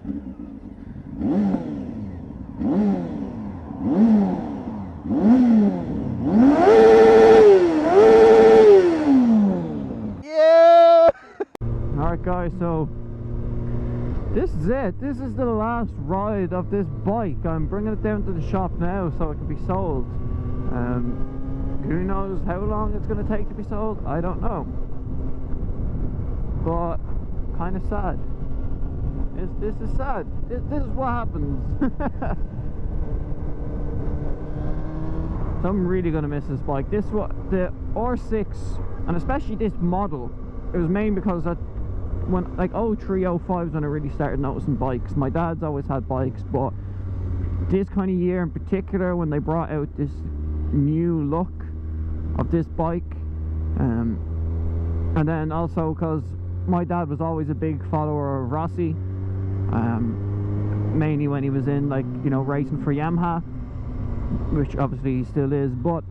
Yeah! Alright guys, so this is it. This is the last ride of this bike. I'm bringing it down to the shop now so it can be sold. Who knows how long it's going to take to be sold? I don't know. But kind of sad. This is sad. This is what happens. So I'm really going to miss this bike. The R6, and especially this model, it was mainly because that when like 03, 05 is when I really started noticing bikes. My dad's always had bikes, but this kind of year in particular, when they brought out this new look of this bike, and then also because my dad was always a big follower of Rossi, mainly when he was in, like, you know, racing for Yamaha, which obviously he still is, but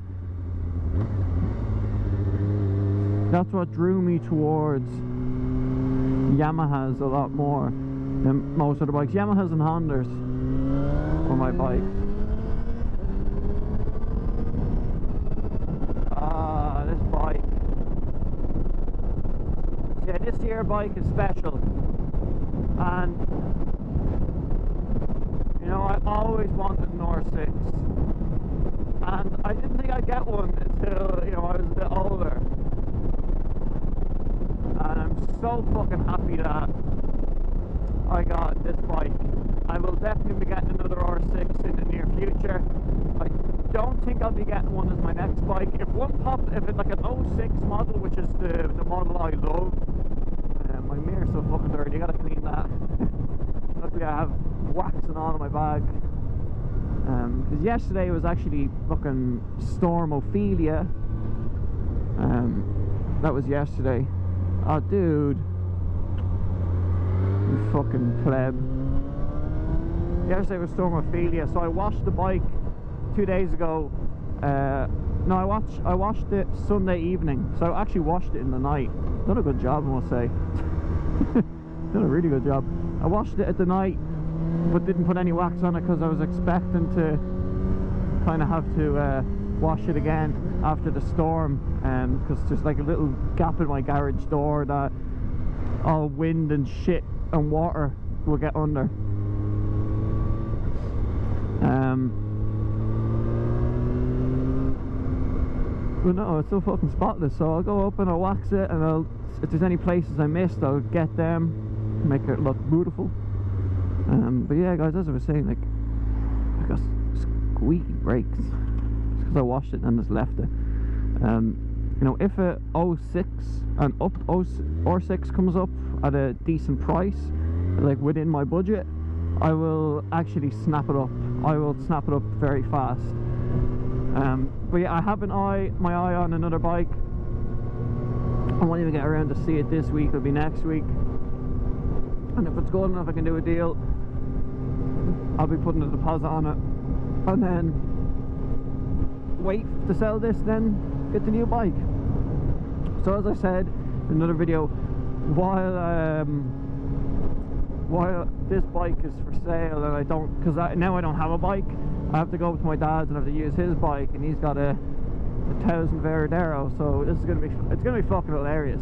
that's what drew me towards Yamahas a lot more than most of the bikes. Yamahas and Hondas were my bikes. This bike. Yeah, this year bike is special. And, you know, I always wanted an R6. And I didn't think I'd get one until, you know, I was a bit older. And I'm so fucking happy that I got this bike. I will definitely be getting another R6 in the near future. I don't think I'll be getting one as my next bike. If it's like an 06 model, which is the model I love. My mirror's so fucking dirty, I gotta clean that. Luckily I have wax and all in my bag. Because yesterday was actually fucking Storm Ophelia. That was yesterday. Oh dude, you fucking pleb. Yesterday was Storm Ophelia, so I washed the bike 2 days ago. No, I washed it Sunday evening, so I actually washed it in the night. Done a good job, I must say. Done a really good job. I washed it at the night, but didn't put any wax on it because I was expecting to kind of have to wash it again after the storm, because there's like a little gap in my garage door that all wind and shit and water will get under. But no, it's so fucking spotless, so I'll go up and I'll wax it, and if there's any places I missed, I'll get them, make it look beautiful. But yeah guys, as I was saying, like, I got squeaky brakes because I washed it and just left it. You know, if a 06 and up R6 comes up at a decent price, like within my budget, I will actually snap it up. I will snap it up very fast. But yeah, I have my eye on another bike. I won't even get around to see it this week, it'll be next week. And if it's good enough, I can do a deal. I'll be putting a deposit on it, and then wait to sell this, then get the new bike. So as I said in another video, while this bike is for sale, and now I don't have a bike, I have to go to my dad's and I have to use his bike, and he's got a 1000 Veradero, so it's gonna be fucking hilarious.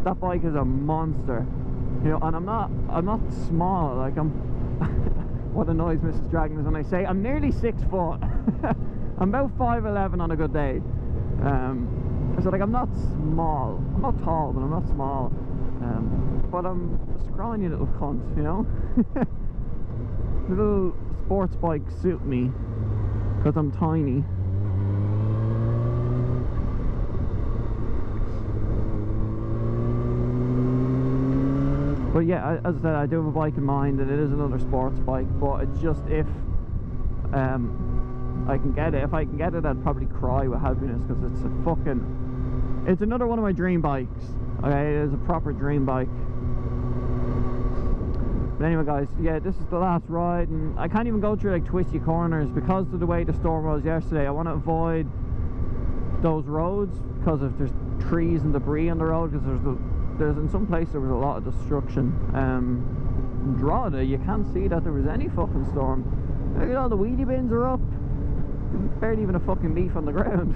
That bike is a monster, you know. And I'm not small, like what annoys Mrs. Dragon is when I say I'm nearly 6 foot. I'm about 5'11" on a good day. So like, I'm not small, I'm not tall, but I'm not small. But I'm a scrawny little cunt, you know. Little sports bikes suit me because I'm tiny. But yeah, as I said, I do have a bike in mind, and it is another sports bike, but it's just if I can get it. If I can get it, I'd probably cry with happiness, because it's another one of my dream bikes. Okay, it is a proper dream bike. But anyway guys, yeah, this is the last ride, and I can't even go through like twisty corners because of the way the storm was yesterday. I want to avoid those roads because if there's trees and debris on the road, because there's in some places there was a lot of destruction. Drogheda, you can't see that there was any fucking storm. Look at all the wheelie bins are up. Barely even a fucking leaf on the ground.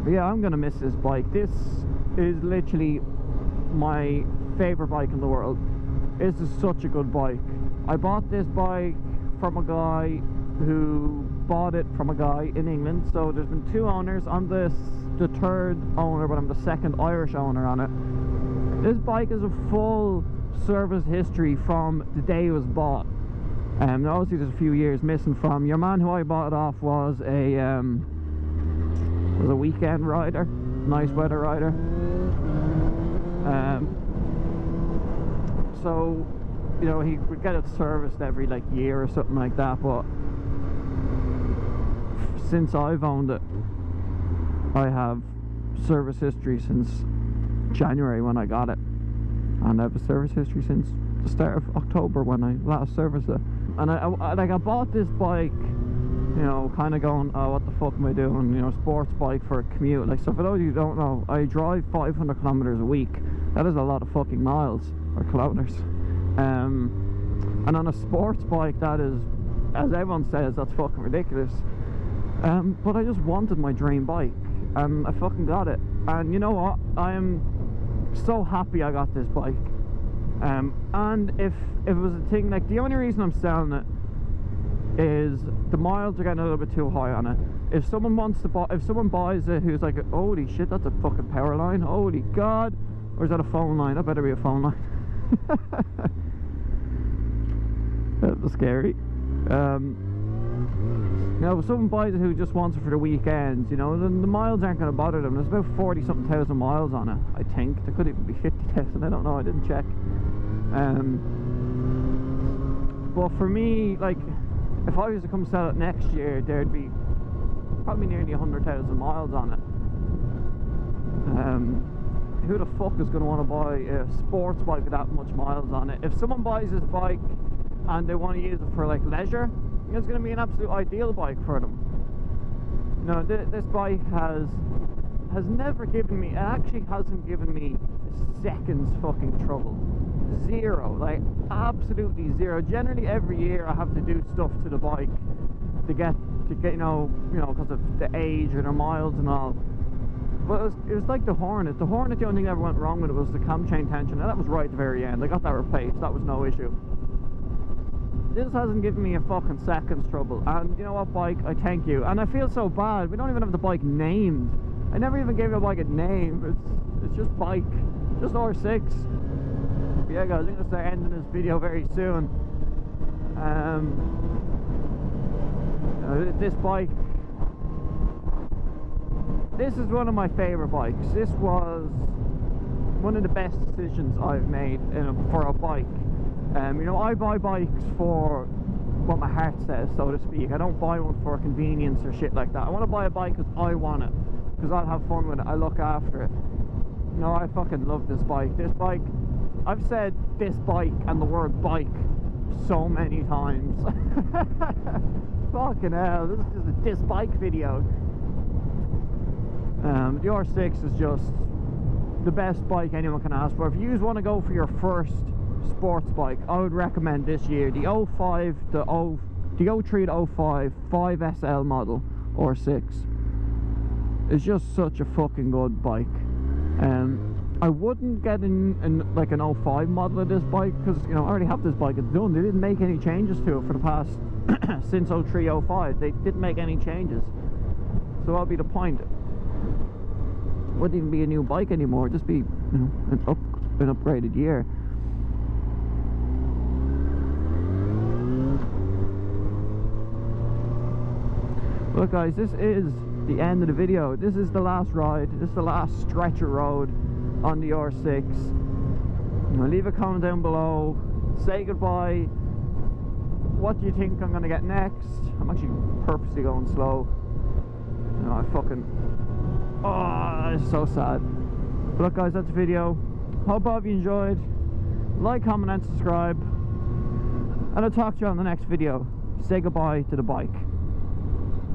But yeah, I'm gonna miss this bike. This is literally my favorite bike in the world. This is such a good bike. I bought this bike from a guy who bought it from a guy in England. So there's been 2 owners. I'm the third owner, but I'm the second Irish owner on it. This bike is a full service history from the day it was bought. Obviously there's a few years missing from. Your man who I bought it off was a weekend rider, nice weather rider. So, you know, he would get it serviced every like year or something like that, but since I've owned it, I have service history since January when I got it, and I have a service history since the start of October when I last serviced it. And I bought this bike, you know, kind of going, oh, what the fuck am I doing, you know, sports bike for a commute. Like, so for those of you who don't know, I drive 500 kilometers a week. That is a lot of fucking miles, or kilometers. And on a sports bike, that is, as everyone says, that's fucking ridiculous. But I just wanted my dream bike, and I fucking got it. And you know what, I am so happy I got this bike. And if it was a thing, like, the only reason I'm selling it is the miles are getting a little bit too high on it. If someone wants to buy, if someone buys it who's like, holy shit, that's a fucking power line, holy god, or is that a phone line? That better be a phone line. That's scary. You know, if someone buys it who just wants it for the weekends, you know, then the miles aren't going to bother them. There's about 40-something thousand miles on it, I think. There could even be 50,000, I don't know, I didn't check. But for me, like, if I was to come sell it next year, there'd be probably nearly 100,000 miles on it. Who the fuck is going to want to buy a sports bike with that much miles on it? If someone buys this bike and they want to use it for like leisure, it's going to be an absolute ideal bike for them. You know, this bike has never given me, it actually hasn't given me seconds fucking trouble. Zero, like absolutely zero. Generally every year I have to do stuff to the bike to get you know, because of the age and the miles and all. But it was like the Hornet. The only thing that ever went wrong with it was the cam chain tension, and that was right at the very end. I got that replaced, that was no issue. This hasn't given me a fucking second's trouble, and you know what, bike, I thank you. And I feel so bad, we don't even have the bike named. I never even gave the bike a name. It's just bike, just R6. But yeah guys, I'm gonna start ending this video very soon. This bike, this is one of my favorite bikes. This was one of the best decisions I've made for a bike. You know, I buy bikes for what my heart says, so to speak. I don't buy one for convenience or shit like that. I want to buy a bike because I want it, because I'll have fun with it, I look after it. No, I fucking love this bike. This bike, I've said this bike and the word bike so many times. Fucking hell, this is a this bike video. The R6 is just the best bike anyone can ask for. If you want to go for your first sports bike, I would recommend this year the 03 to 05 5SL model R6. It's just such a fucking good bike. I wouldn't get like an 05 model of this bike, because you know I already have this bike, it's done. They didn't make any changes to it for the past since 03 05. They didn't make any changes, so that'll be the point. Wouldn't even be a new bike anymore, just be, you know, an upgraded year. Look guys, this is the end of the video. This is the last ride. This is the last stretch of road on the R6. You know, leave a comment down below. Say goodbye. What do you think I'm gonna get next? I'm actually purposely going slow. You know, I fucking, oh, it's so sad. But look guys, that's the video. Hope all of you enjoyed. Like, comment and subscribe, and I'll talk to you on the next video. Say goodbye to the bike.